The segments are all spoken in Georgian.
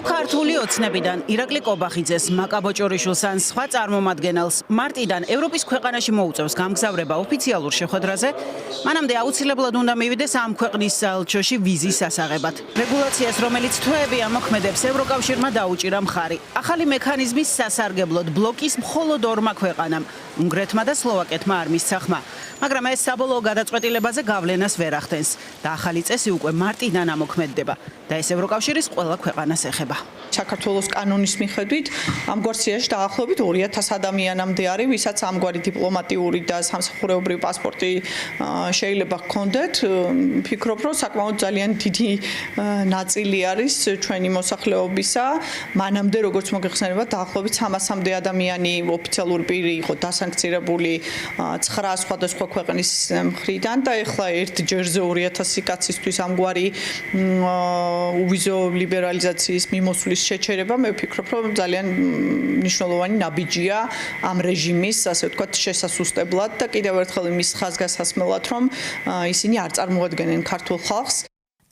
ქართული ოცნებიდან ირაკლი კობახიძეს, მაკა ბოჭორიშვილს ან სხვა წარმომადგენელს მარტიდან ევროპის ქვეყანაში მოუწევს გამგზავრება ოფიციალურ შეხვედრაზე, მანამდე აუცილებლად უნდა მივიდეს ამ ქვეყნის საელჩოში ვიზის ასაღებად. რეგულაციას, რომელიც თვეები ამოქმედებს, ევროკავშირმა დაუჭირა მხარი. ახალი მექანიზმის სასარგებლოდ ბლოკის მხოლოდ ორმა ქვეყანამ, უნგრეთმა და სლოვაკეთმა არ მისცა ხმა. მაგრამ ეს საბოლოო გადაწყვეტილებაზე გავლენას ვერ ახდენს და ახალი წესი უკვე მარტიდან ამოქმედდება და ეს ევროკავშირის ყველა ქვეყანას ეხება. საქართველოს კანონის მიხედვით ამგვარ სიაში დაახლოებით 2000 ადამიანამდე არის, ვისაც ამგვარი დიპლომატიური და სამსახურეობრივი პასპორტი შეიძლება ჰქონდეთ. ვფიქრობ, რომ საკმაოდ ძალიან დიდი ნაწილი არის ჩვენი მოსახლეობისა. მანამდე, როგორც მოგეხსენება, დაახლოებით 300-მდე ადამიანი ოფიციალური პირი იყო დასანქცირებული 9 სხვადასხვა ქვეყნის მხრიდან და ეხლა ერთ ჯერზე 2000 კაცისთვის ამგვარი უვიზო ლიბერალიზაციის მიმოსვლის შეჩერება, მე ვფიქრობ, რომ ძალიან მნიშვნელოვანი ნაბიჯია ამ რეჟიმის, ასე ვთქვათ, შესასუსტებლად და კიდევ ერთხელ იმის ხაზგასასმელად, რომ ისინი არ წარმოადგენენ ქართულ ხალხს.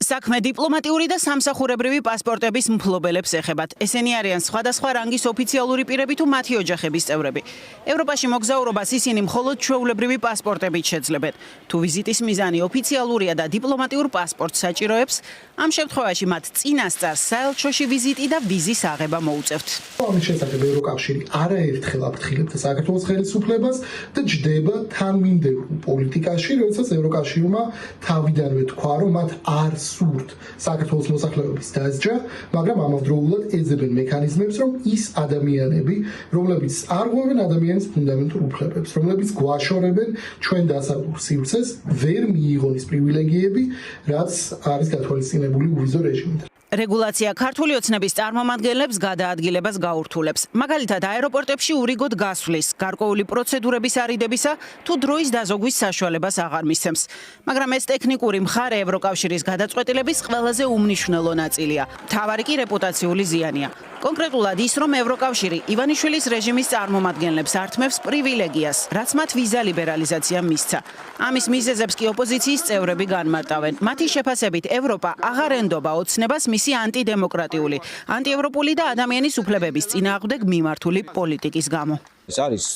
საქმე დიპლომატიური და სამსახურებრივი პასპორტების მფლობელებს ეხებათ. ესენი არიან სხვადასხვა რანგის ოფიციალური პირები თუ მათი ოჯახების წევრები. ევროპაში მოგზაურობას ისინი მხოლოდ ჩვეულებრივი პასპორტებით შეძლებენ. თუ ვიზიტის მიზანი ოფიციალურია და დიპლომატიურ პასპორტს საჭიროებს, ამ შემთხვევაში მათ წინასწარ საელჩოში ვიზიტი და ვიზის აღება მოუწევთ. ამის შესახებ ევროკავშირი არაერთხელ აფრთხილებდა საქართველოს ხელისუფლებას და ჯდება თანმიმდევრ პოლიტიკაში, როდესაც ევროკავშირმა თავიდანვე თქვა, რომ მათ არ სურთ საქართველოს მოსახლეობის დასჯა, მაგრამ ამავდროულად ეძებენ მექანიზმებს, რომ ის ადამიანები, რომლებიც არ ღვევენ ადამიანის ფუნდამენტურ უფლებებს, რომლებიც გვაშორებენ ჩვენ დასავლურ სივრცეს, ვერ მიიღონ ის პრივილეგიები, რაც არის გათვალისწინებული უვიზო რეჟიმით. რეგულაცია ქართული ოცნების წარმომადგენლებს გადაადგილებას გაურთულებს. მაგალითად, აეროპორტებში ურიგოდ გასვლის, გარკვეული პროცედურების არიდებისა თუ დროის დაზოგვის საშუალებას აღარ მისცემს. მაგრამ ეს ტექნიკური მხარე ევროკავშირის გადაწყვეტილების ყველაზე უმნიშვნელო ნაწილია. მთავარი კი რეპუტაციული ზიანია. კონკრეტულად ის, რომ ევროკავშირი ივანიშვილის რეჟიმის წარმომადგენლებს ართმევს პრივილეგიას, რაც მათ ვიზა ლიბერალიზაციამ მისცა. ამის მიზეზებს კი ოპოზიციის წევრები განმარტავენ. მათი შეფასებით, ევროპა აღარ ენდობა ოცნებას მისი ანტიდემოკრატიული, ანტიევროპული და ადამიანის უფლებების წინააღმდეგ მიმართული პოლიტიკის გამო. ეს არის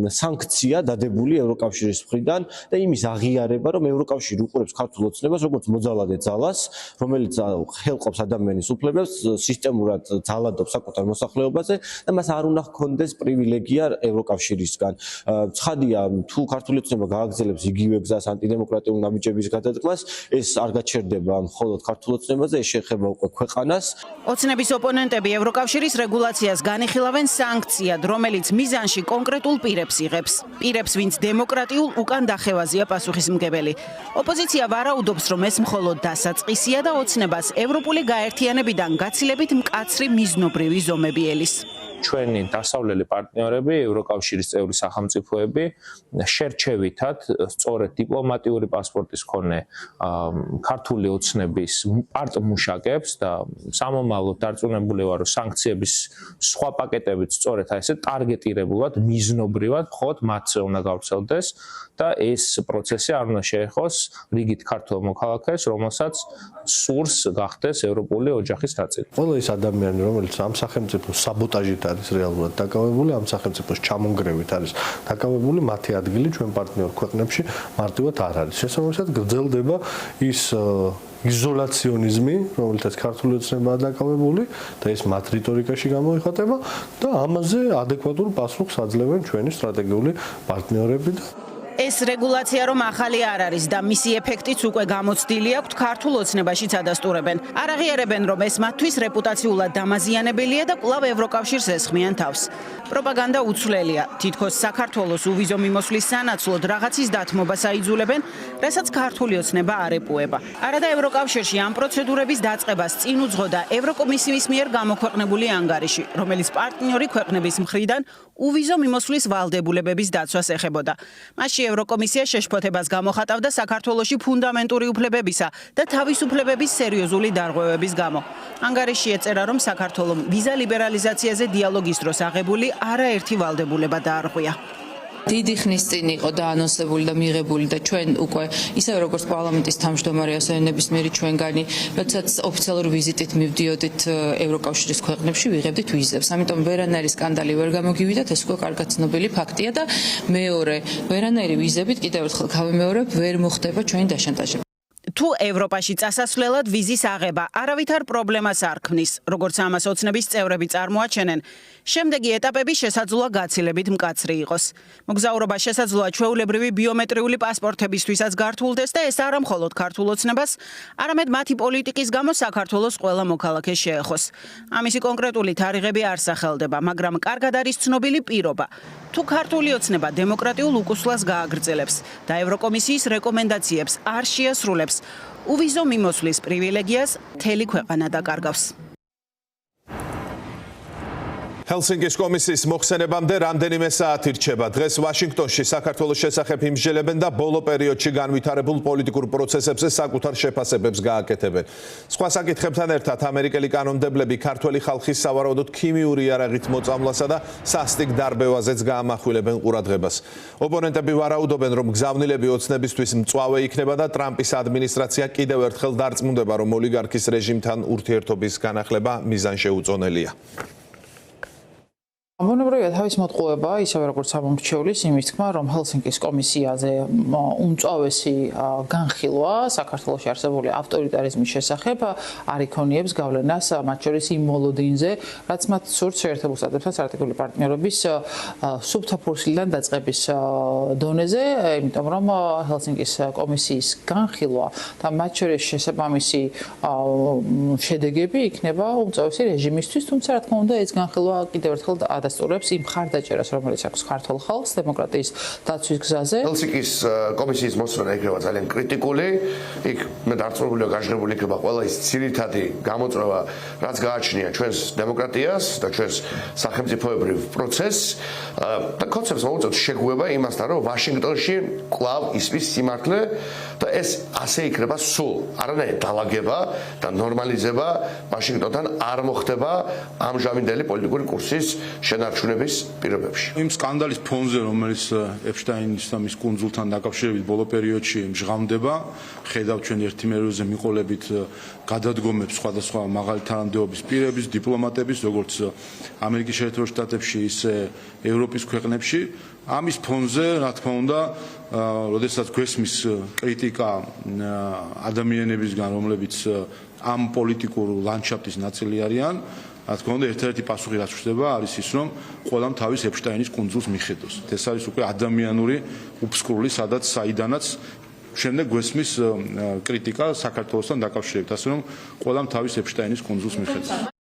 სანქცია დადებული ევროკავშირის მხრიდან და იმის აღიარება, რომ ევროკავშირი უყურებს ქართულ ოცნებას როგორც მოძალადე ძალას, რომელიც ხელყოფს ადამიანის უფლებებს, სისტემურად ძალადობს საკუთარ მოსახლეობაზე და მას არ უნდა ჰქონდეს პრივილეგია ევროკავშირისგან. ცხადია, თუ ქართული ოცნება გააგრძელებს იგივე გზას ანტიდემოკრატიული ნაბიჯების გადადგმას, ეს არ გაჩერდება მხოლოდ ქართულ ოცნებაზე, ეს შეეხება უკვე ქვეყანას. ოცნების ოპონენტები ევროკავშირის რეგულაციას განიხილავენ სანქციად, რომელიც მიზანში კონკრეტულ პირებს იღებს. პირებს, ვინც დემოკრატიულ უკან დახევაზია პასუხისმგებელი. ოპოზიცია ვარაუდობს, რომ ეს მხოლოდ დასაწყისია და ოცნებას ევროპული გაერთიანებიდან გაცილებით მკაცრი მიზნობრივი ზომები ელის. ჩვენი დასავლელი პარტნიორები, ევროკავშირის წევრი სახელმწიფოები შერჩევითად სწორედ დიპლომატიური პასპორტის მქონე ქართული ოცნების პარტმუშაკებს და სამომავლოდ დარწმუნებული ვარ, რომ სანქციების სხვა პაკეტებიც სწორედ ესე ტარგეტირებულად, მიზნობრივად მხოლოდ მათზე უნდა გავრცელდეს და ეს პროცესი არ უნდა შეეხოს რიგით ქართულ მოქალაქეს, რომელსაც სურს გახდეს ევროპული ოჯახის ნაწილი. ყველა ის ადამიანი, რომელიც ამ სახელმწიფოს საბოტაჟით არის რეალურად დაკავებული, ამ სახელმწიფოს ჩამონგრევით არის დაკავებული, მათი ადგილი ჩვენ პარტნიორ ქვეყნებში მარტივად არ არის. შესაბამისად გრძელდება ის იზოლაციონიზმი, რომელთაც ქართული ოცნებაა დაკავებული და ეს მათ რიტორიკაში გამოიხატება და ამაზე ადეკვატურ პასუხს აძლევენ ჩვენი სტრატეგიული პარტნიორები და ეს რეგულაცია რომ ახალი არ არის და მისი ეფექტიც უკვე გამოცდილი აქვთ ქართულ ოცნებაშიც ადასტურებენ. არ აღიარებენ, რომ ეს მათთვის რეპუტაციულად დამაზიანებელია და კვლავ ევროკავშირს ესხმიან თავს. პროპაგანდა უცვლელია. თითქოს საქართველოს უვიზო მიმოსვლის სანაცვლოდ რაღაცის დათმობას აიძულებენ, რასაც ქართული ოცნება არ ეპუება. არადა ევროკავშირში ამ პროცედურების დაწყებას წინ უძღოდა ევროკომისიის მიერ გამოქვეყნებული ანგარიში, რომელიც პარტნიორი ქვეყნების მხრიდან უვიზო მიმოსვლის ვალდებულებების დაცვას ეხებოდა. მასში ევროკომისია შეშფოთებას გამოხატავდა საქართველოში ფუნდამენტური უფლებებისა და თავისუფლებების სერიოზული დარღვევების გამო. ანგარიში ეწერა, რომ საქართველომ ვიზა ლიბერალიზაციაზე დიალოგის დროს აღებული არაერთი ვალდებულება დაარღვია. დიდი ხნის წინ იყო დაანონსებული და მიღებული და ჩვენ უკვე ისევე როგორც პარლამენტის თავმჯდომარე ასევე ნებისმიერი ჩვენგანი, როდესაც ოფიციალური ვიზიტით მივდიოდით ევროკავშირის ქვეყნებში, ვიღებდით ვიზებს. ამიტომ ვერანაირი სკანდალი ვერ გამოგივიდათ, ეს უკვე კარგად ცნობილი ფაქტია და მეორე, ვერანაირი ვიზებით კიდევ ერთხელ გავიმეორებ, ვერ მოხდება ჩვენი დაშანტაჟება. თუ ევროპაში წასასვლელად ვიზის აღება არავითარ პრობლემას არ ქმნის, როგორც ამას ოცნების წევრები წარმოაჩენენ, შემდეგი ეტაპები შესაძლოა გაცილებით მკაცრი იყოს. მოგზაურობა შესაძლოა ჩვეულებრივი ბიომეტრიული პასპორტებისთვისაც გართულდეს და ეს არა მხოლოდ ქართულ ოცნებას, არამედ მათი პოლიტიკის გამო საქართველოს ყველა მოქალაქეს შეეხოს. ამისი კონკრეტული თარიღები არ სახელდება, მაგრამ კარგად არის ცნობილი პირობა. თუ ქართული ოცნება დემოკრატიულ უკუსლას გააგრძელებს და ევროკომისიის რეკომენდაციებს არ შეასრულებს, უვიზო მიმოსვლის პრივილეგიას მთელი ქვეყანა დაკარგავს. ჰელსინკის კომისიის მოხსენებამდე რამდენიმე საათი რჩება. დღეს ვაშინგტონში საქართველოს შესახებ იმსჯელებენ და ბოლო პერიოდში განვითარებულ პოლიტიკურ პროცესებზე საკუთარ შეფასებებს გააკეთებენ. სხვა საკითხებთან ერთად ამერიკელი კანონმდებლები ქართველი ხალხის სავარაუდოდ ქიმიური იარაღით მოწამვლასა და სასტიკ დარბევაზეც გაამახვილებენ ყურადღებას. ოპონენტები ვარაუდობენ, რომ გზავნილები ოცნებისთვის მწვავე იქნება და ტრამპის ადმინისტრაცია კიდევ ერთხელ დარწმუნდება, რომ ოლიგარქის რეჟიმთან ურთიერთობის განახლება მიზანშეუწონელია. ამბობრივია თავის მოტყუება, ისევე როგორც სამომრჩევლის იმის თქმა, რომ ჰელსინკის კომისიაზე უმწვავესი განხილვა საქართველოში არსებული ავტორიტარიზმის შესახებ არ იქონიებს გავლენას მათ შორის იმ მოლოდინზე, რაც მათ სურთ შეერთებულ შტატებთან სტრატეგიული პარტნიორობის სუბთაფურსლიდან დაწყების დონეზე, იმიტომ რომ ჰელსინკის კომისიის განხილვა და მათ შორის შესაბამისი შედეგები იქნება უმწვავესი რეჟიმისთვის, თუმცა რა თქმა უნდა ეს განხილვა კიდევ ერთხელ სტურებს იმ ხარდაჭერას, რომელიც აქვს ქართულ ხალხს დემოკრატიის დაცვის გზაზე. ჰელსინკის კომისიის მოსვენა იქნება ძალიან კრიტიკული. იქ მე დარწმუნებულია გაჟღებული იქნება ყველა ის ძირითადი გამოწვევა, რაც გააჩნია ჩვენს დემოკრატიას და ჩვენს სახელმწიფოებრივ პროცესს და კონცეფტს მოუწევთ შეგუება იმასთან, რომ ვაშინგტონში კვლავ ისმის სიმართლე და ეს ასე იქნება სულ. არანაირი დალაგება და ნორმალიზება ვაშინგტონთან არ მოხდება ამჟამინდელი პოლიტიკური კურსის შენარჩუნების პირობებში. იმ სკანდალის ფონზე, რომელიც ეპშტაინის და მის კუნძულთან დაკავშირებით ბოლო პერიოდში მჟღავდება, ხედავთ ჩვენ ერთიმეროზე მიყოლებით გადადგომებს სხვადასხვა მაღალი თანამდებობის პირების, დიპლომატების, როგორც ამერიკის შეერთებულ შტატებში, ისე ევროპის ქვეყნებში. ამის ფონზე, რა თქმა უნდა, როდესაც გვესმის კრიტიკა ადამიანებისგან, რომლებიც ამ პოლიტიკურ ლანდშაფტის ნაწილი არიან, რა თქმა უნდა, ერთ-ერთი პასუხი რაც ვრჩება არის ის, რომ ყველამ თავის ეპშტაინის კუნძულს მიხედოს. ეს არის უკვე ადამიანური უფსკრული, საიდანაც შემდეგ გვესმის კრიტიკა საქართველოსთან დაკავშირებით, ასე რომ ყველამ თავის ეპშტაინის კუნძულს მიხედოს.